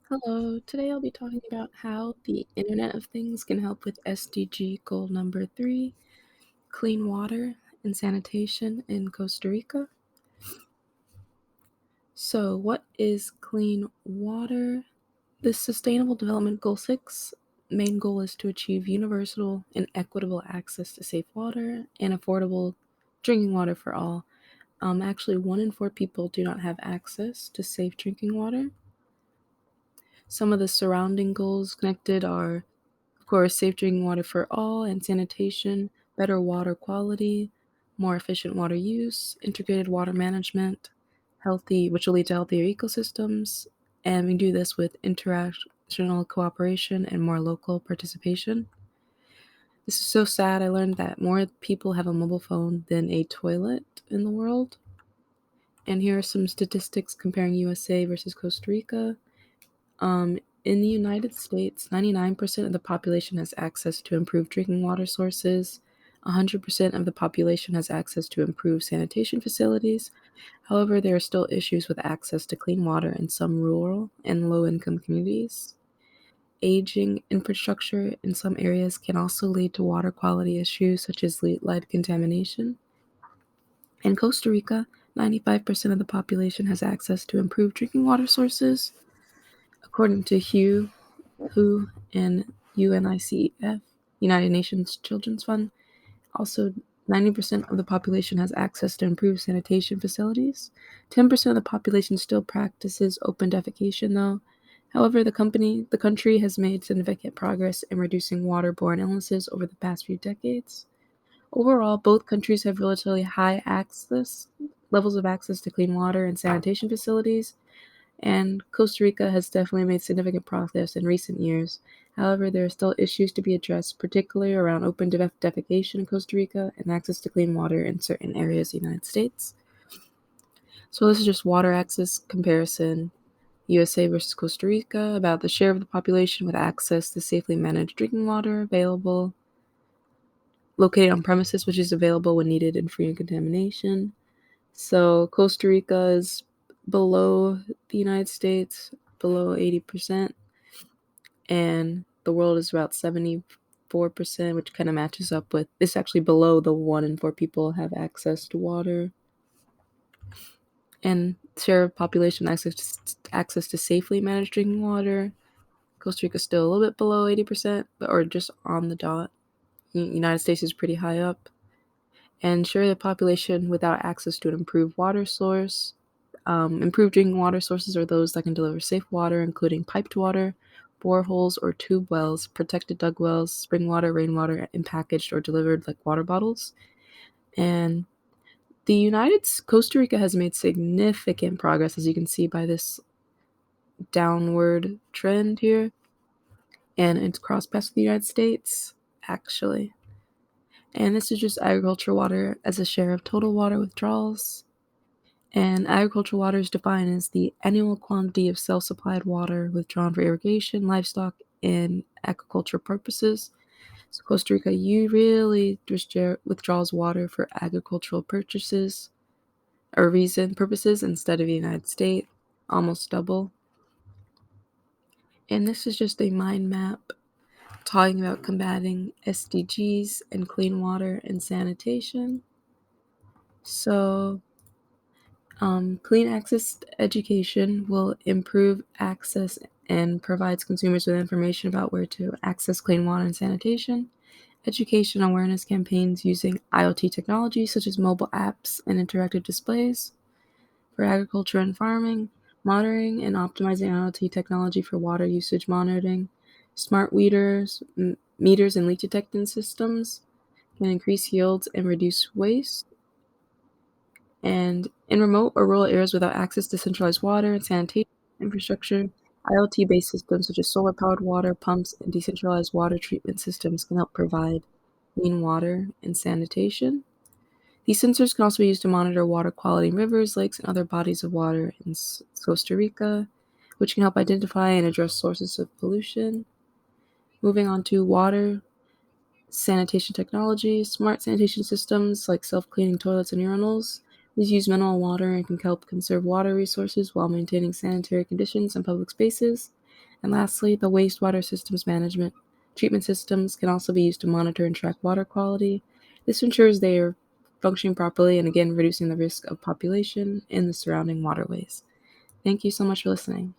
Hello, today I'll be talking about how the Internet of Things can help with SDG goal number 3, clean water and sanitation in Costa Rica. So, what is clean water? The Sustainable Development Goal 6 main goal is to achieve universal and equitable access to safe water and affordable drinking water for all. Actually, 1 in 4 people do not have access to safe drinking water. Some of the surrounding goals connected are, of course, safe drinking water for all and sanitation, better water quality, more efficient water use, integrated water management, which will lead to healthier ecosystems, and we do this with international cooperation and more local participation. This is so sad. I learned that more people have a mobile phone than a toilet in the world. And here are some statistics comparing USA versus Costa Rica. In the United States, 99% of the population has access to improved drinking water sources. 100% of the population has access to improved sanitation facilities. However, there are still issues with access to clean water in some rural and low-income communities. Aging infrastructure in some areas can also lead to water quality issues such as lead contamination. In Costa Rica, 95% of the population has access to improved drinking water sources. According to WHO and UNICEF, United Nations Children's Fund. Also, 90% of the population has access to improved sanitation facilities. 10% of the population still practices open defecation, though. However, the country has made significant progress in reducing waterborne illnesses over the past few decades. Overall, both countries have relatively high levels of access to clean water and sanitation facilities, and Costa Rica has definitely made significant progress in recent years. However, there are still issues to be addressed, particularly around open defecation in Costa Rica and access to clean water in certain areas of the United States. So this is just water access comparison, USA versus Costa Rica, about the share of the population with access to safely managed drinking water available, located on premises, which is available when needed and free of contamination. So Costa Rica is below the United States, below 80%, and the world is about 74%, which kind of matches up with it's actually below the 1 in 4 people have access to water. And share of population access to safely managed drinking water. Costa Rica is still a little bit below 80%, or just on the dot. United States is pretty high up. And share of the population without access to an improved water source. Improved drinking water sources are those that can deliver safe water, including piped water, boreholes or tube wells, protected dug wells, spring water, rainwater, and packaged or delivered like water bottles. And Costa Rica has made significant progress, as you can see by this downward trend here. And it's crossed past the United States, actually. And this is just agricultural water as a share of total water withdrawals. And agricultural water is defined as the annual quantity of self-supplied water withdrawn for irrigation, livestock, and agricultural purposes. So Costa Rica, you really withdraws water for agricultural purposes instead of the United States, almost double. And this is just a mind map talking about combating SDGs and clean water and sanitation. So clean access education will improve access and provides consumers with information about where to access clean water and sanitation. Education awareness campaigns using IoT technology such as mobile apps and interactive displays. For agriculture and farming, monitoring and optimizing IoT technology for water usage monitoring. Smart meters and leak detection systems can increase yields and reduce waste. And in remote or rural areas without access to centralized water and sanitation infrastructure, IoT-based systems such as solar-powered water pumps and decentralized water treatment systems can help provide clean water and sanitation. These sensors can also be used to monitor water quality in rivers, lakes, and other bodies of water in Costa Rica, which can help identify and address sources of pollution. Moving on to water sanitation technology, smart sanitation systems like self-cleaning toilets and urinals. These use minimal water and can help conserve water resources while maintaining sanitary conditions in public spaces. And lastly, the wastewater systems management. Treatment systems can also be used to monitor and track water quality. This ensures they are functioning properly and again reducing the risk of population in the surrounding waterways. Thank you so much for listening.